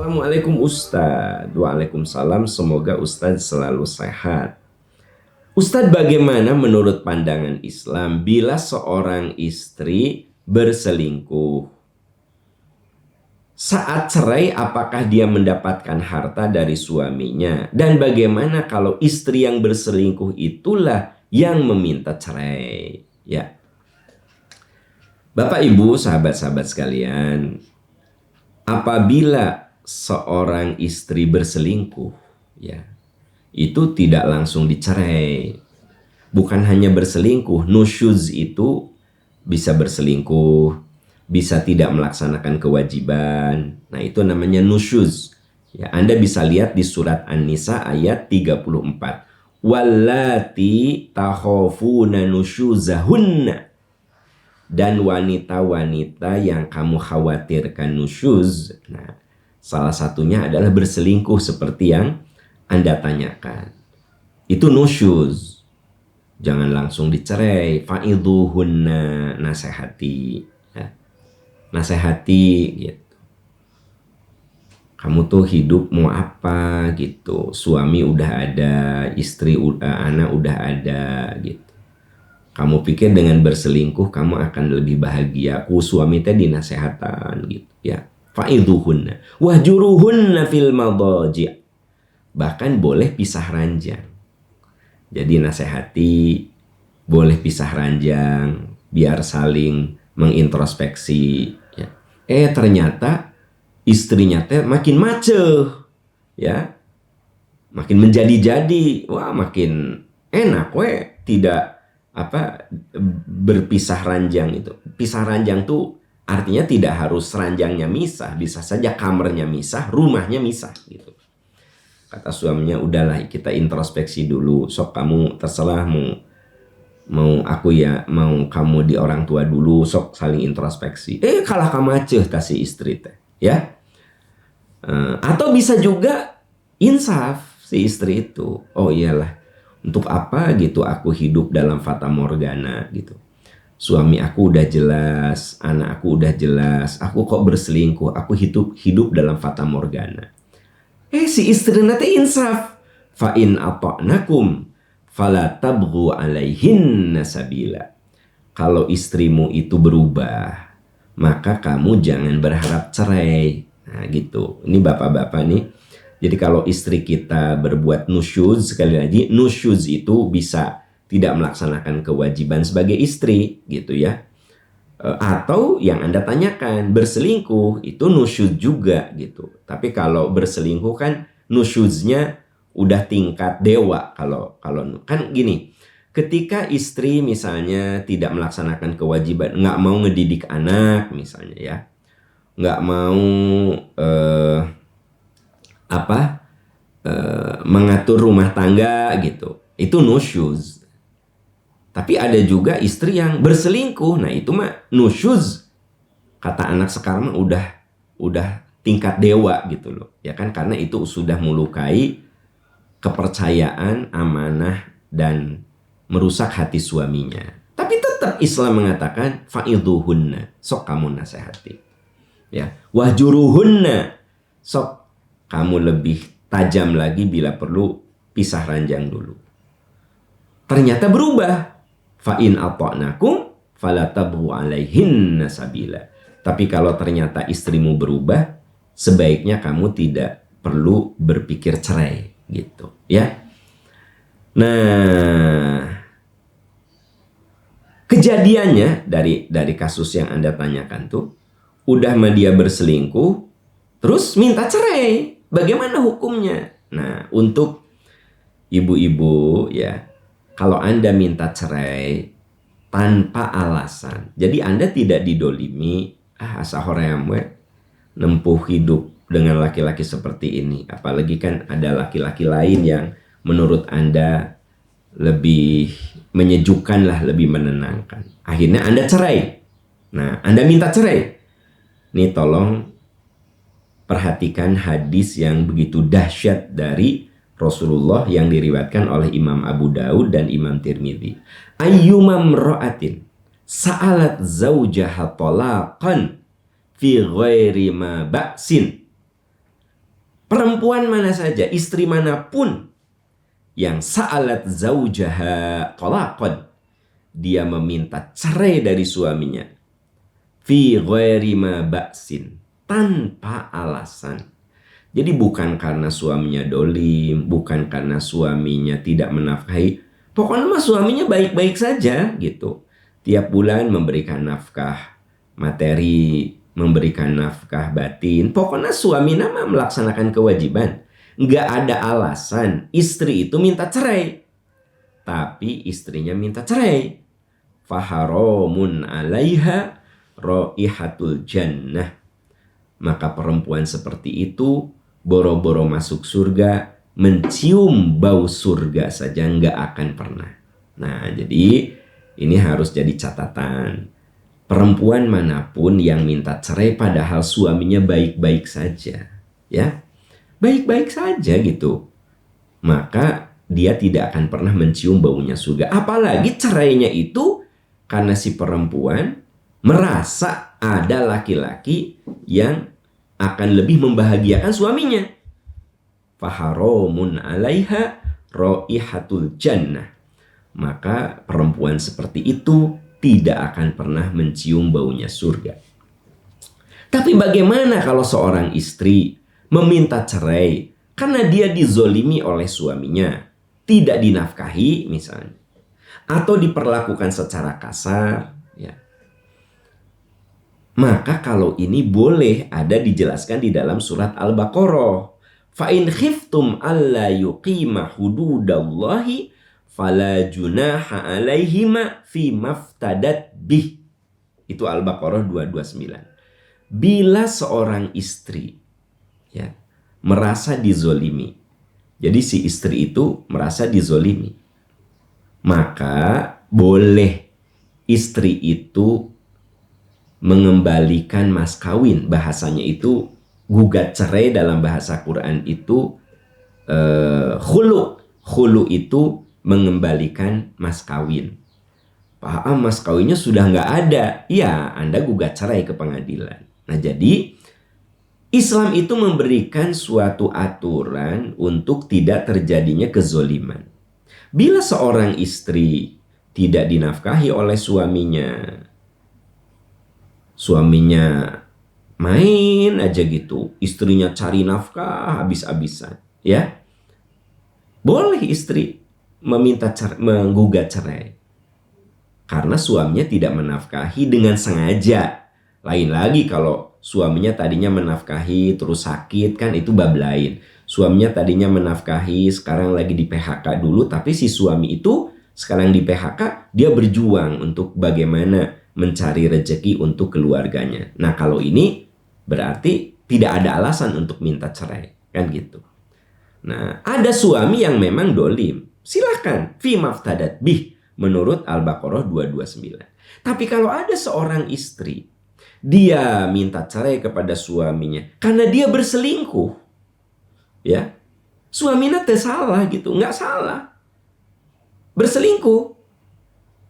Assalamualaikum Ustadz. Waalaikumsalam. Semoga Ustadz selalu sehat. Ustadz, bagaimana menurut pandangan Islam bila seorang istri berselingkuh? Saat cerai, apakah dia mendapatkan harta dari suaminya? Dan bagaimana kalau istri yang berselingkuh itulah yang meminta cerai? Ya, Bapak, Ibu, sahabat-sahabat sekalian, apabila seorang istri berselingkuh, ya, itu tidak langsung dicerai. Bukan hanya berselingkuh, nusyuz itu bisa berselingkuh, bisa tidak melaksanakan kewajiban. Nah, itu namanya nusyuz. Ya, Anda bisa lihat di surat An-Nisa ayat 34. Wallati takhafuna nusyuzahunna. Dan wanita-wanita yang kamu khawatirkan nusyuz. Nah, salah satunya adalah berselingkuh seperti yang Anda tanyakan. Itu nusyuz. Jangan langsung dicerai. Fa'idhuhunna, nasihati. Ya. Nasihati gitu. Kamu tuh hidup mau apa gitu. Suami udah ada, istri anak udah ada gitu. Kamu pikir dengan berselingkuh kamu akan lebih bahagia. Suami teh dinasehatan gitu ya. Fa'idhuhunna wahjuruhunna fil madaji'. Bahkan boleh pisah ranjang. Jadi nasihati, boleh pisah ranjang biar saling mengintrospeksi ya. Ternyata istrinya teh makin maceh ya. Makin menjadi-jadi. Wah, makin enak tidak berpisah ranjang itu. Pisah ranjang tuh artinya tidak harus ranjangnya misah, bisa saja kamarnya misah, rumahnya misah gitu. Kata suaminya, udahlah kita introspeksi dulu, sok kamu terserah mau aku ya, mau kamu di orang tua dulu, sok saling introspeksi. Kalah kamu aja kasih istri teh, ya. Atau bisa juga insaf si istri itu. Oh iyalah, untuk apa gitu aku hidup dalam fata morgana gitu. Suami aku udah jelas, anak aku udah jelas, aku kok berselingkuh, aku hidup dalam fata morgana. Si istri nanti insaf. Fa in ata'nakum fala tabghu alaihinna sabila. Kalau istrimu itu berubah, maka kamu jangan berharap cerai. Nah gitu. Ini bapak-bapak nih. Jadi kalau istri kita berbuat nusyuz, sekali lagi nusyuz itu bisa tidak melaksanakan kewajiban sebagai istri gitu ya. Atau yang Anda tanyakan, berselingkuh itu nusyuz juga gitu. Tapi kalau berselingkuh kan nusyuznya udah tingkat dewa. Kalau kan gini, ketika istri misalnya tidak melaksanakan kewajiban, nggak mau ngedidik anak misalnya ya, nggak mau mengatur rumah tangga gitu, itu nusyuz. Tapi ada juga istri yang berselingkuh. Nah itu mah nusyuz. Kata anak sekarang mah udah tingkat dewa gitu loh. Ya kan, karena itu sudah melukai kepercayaan, amanah, dan merusak hati suaminya. Tapi tetap Islam mengatakan fa'idhuhunna, sok kamu nasihati. Ya, wahjuruhunna, sok kamu lebih tajam lagi bila perlu pisah ranjang dulu. Ternyata berubah. Fa'in ata'nakum fala tabghu alaihinna sabila. Tapi kalau ternyata istrimu berubah, sebaiknya kamu tidak perlu berpikir cerai gitu ya. Nah, kejadiannya dari kasus yang Anda tanyakan tuh, udah sama dia berselingkuh terus minta cerai. Bagaimana hukumnya? Nah, untuk ibu-ibu ya, kalau Anda minta cerai tanpa alasan, jadi Anda tidak didolimi, asa hoream we nempuh hidup dengan laki-laki seperti ini. Apalagi kan ada laki-laki lain yang menurut Anda lebih menyejukkan lah, lebih menenangkan. Akhirnya Anda cerai. Nah, Anda minta cerai. Nih tolong perhatikan hadis yang begitu dahsyat dari Rasulullah yang diriwayatkan oleh Imam Abu Daud dan Imam Tirmidzi. Ayyumam ra'atin sa'alat zawjaha talaqan fi ghairi ma ba'sin Perempuan mana saja, istri manapun yang sa'alat zaujaha talaqan, dia meminta cerai dari suaminya, fi ghairi ma ba'sin, tanpa alasan. Jadi bukan karena suaminya dolim, bukan karena suaminya tidak menafkahi. Pokoknya mah suaminya baik-baik saja gitu. Tiap bulan memberikan nafkah materi, memberikan nafkah batin. Pokoknya suami nama melaksanakan kewajiban. Nggak ada alasan istri itu minta cerai. Tapi istrinya minta cerai. Faharamun alaiha raihatul jannah. Maka perempuan seperti itu boro-boro masuk surga, mencium bau surga saja nggak akan pernah. Nah, jadi ini harus jadi catatan. Perempuan manapun yang minta cerai padahal suaminya baik-baik saja, ya, baik-baik saja gitu, maka dia tidak akan pernah mencium baunya surga. Apalagi cerainya itu karena si perempuan merasa ada laki-laki yang akan lebih membahagiakan suaminya. Faharamun alaiha raihatul jannah. Maka perempuan seperti itu tidak akan pernah mencium baunya surga. Tapi bagaimana kalau seorang istri meminta cerai karena dia dizolimi oleh suaminya, tidak dinafkahi misalnya, atau diperlakukan secara kasar, ya. Maka kalau ini boleh ada dijelaskan di dalam surat Al-Baqarah. Fa in khiftum alla yuqima hududallahi fala junaha alaihima fi maftadat bih. Itu Al-Baqarah 229. Bila seorang istri, ya, merasa dizolimi, jadi si istri itu merasa dizolimi, maka boleh istri itu mengembalikan mas kawin. Bahasanya itu gugat cerai, dalam bahasa Quran itu khulu. Khulu itu mengembalikan mas kawin. Paham, mas kawinnya sudah nggak ada, ya Anda gugat cerai ke pengadilan. Nah, jadi Islam itu memberikan suatu aturan untuk tidak terjadinya kezoliman. Bila seorang istri tidak dinafkahi oleh suaminya, suaminya main aja gitu, istrinya cari nafkah habis-habisan, ya, boleh istri menggugat cerai karena suaminya tidak menafkahi dengan sengaja. Lain lagi kalau suaminya tadinya menafkahi terus sakit, kan itu bab lain. Suaminya tadinya menafkahi, sekarang lagi di PHK dulu, tapi si suami itu sekarang di PHK, dia berjuang untuk bagaimana mencari rezeki untuk keluarganya. Nah, kalau ini berarti tidak ada alasan untuk minta cerai, kan gitu. Nah, ada suami yang memang dolim, silahkan fi maftadat bih menurut Al-Baqarah 229. Tapi kalau ada seorang istri, dia minta cerai kepada suaminya karena dia berselingkuh, ya, suaminya salah gitu, nggak salah, berselingkuh,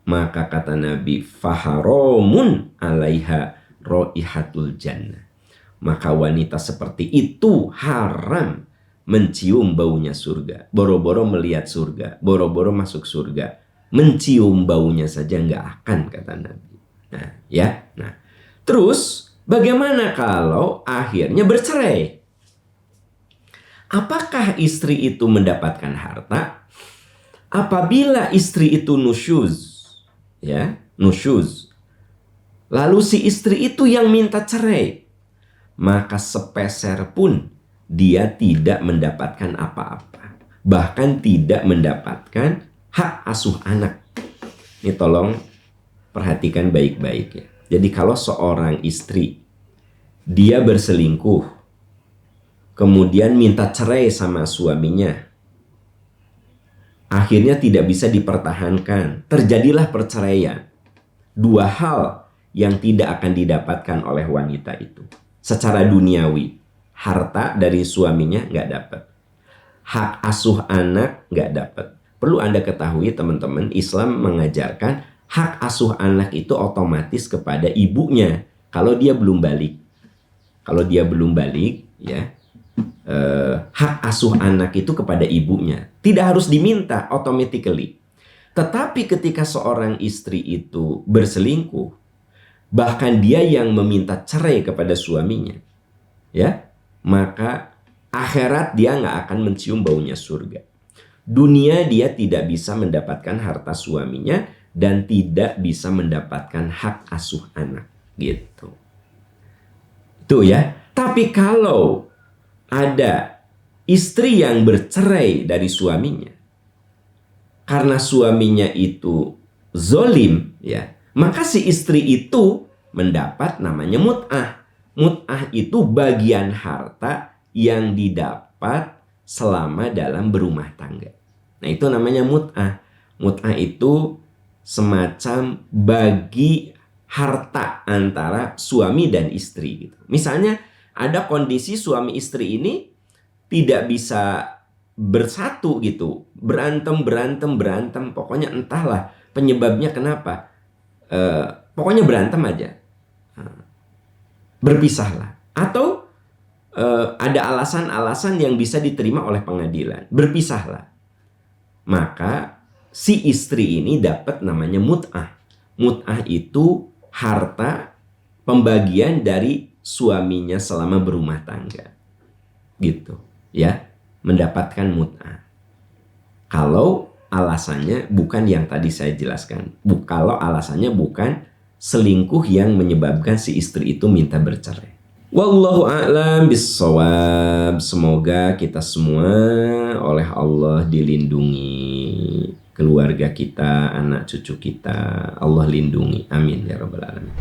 maka kata Nabi, faharamun alaiha raihatul jannah. Maka wanita seperti itu haram mencium baunya surga. Boro-boro melihat surga, boro-boro masuk surga, mencium baunya saja nggak akan, kata Nabi. Nah, ya, nah, terus bagaimana kalau akhirnya bercerai? Apakah istri itu mendapatkan harta? Apabila istri itu nusyuz, ya, nusyuz, lalu si istri itu yang minta cerai, maka sepeser pun dia tidak mendapatkan apa-apa, bahkan tidak mendapatkan hak asuh anak. Ini tolong perhatikan baik-baik, ya. Jadi kalau seorang istri dia berselingkuh, kemudian minta cerai sama suaminya, akhirnya tidak bisa dipertahankan, terjadilah perceraian. Dua hal yang tidak akan didapatkan oleh wanita itu secara duniawi: harta dari suaminya nggak dapat, hak asuh anak nggak dapat. Perlu Anda ketahui, teman-teman, Islam mengajarkan hak asuh anak itu otomatis kepada ibunya kalau dia belum balik. Kalau dia belum balik, ya, hak asuh anak itu kepada ibunya. Tidak harus diminta automatically. Tetapi ketika seorang istri itu berselingkuh, bahkan dia yang meminta cerai kepada suaminya, ya, maka akhirat dia nggak akan mencium baunya surga. Dunia dia tidak bisa mendapatkan harta suaminya dan tidak bisa mendapatkan hak asuh anak, gitu. Itu ya. Tapi kalau ada istri yang bercerai dari suaminya karena suaminya itu zolim, ya, maka si istri itu mendapat namanya mut'ah. Mut'ah itu bagian harta yang didapat selama dalam berumah tangga. Nah, itu namanya mut'ah. Mut'ah itu semacam bagi harta antara suami dan istri gitu. Misalnya ada kondisi suami istri ini tidak bisa bersatu gitu, berantem, pokoknya entahlah penyebabnya kenapa, pokoknya berantem aja, berpisahlah, atau ada alasan-alasan yang bisa diterima oleh pengadilan, berpisahlah, maka si istri ini dapat namanya mut'ah. Mut'ah itu harta pembagian dari suaminya selama berumah tangga, gitu ya, mendapatkan mut'ah. Kalau alasannya bukan yang tadi saya jelaskan, kalau alasannya bukan selingkuh yang menyebabkan si istri itu minta bercerai. Wallahu a'lam bissawab. Semoga kita semua oleh Allah dilindungi, keluarga kita, anak cucu kita, Allah lindungi. Amin ya rabbal alamin.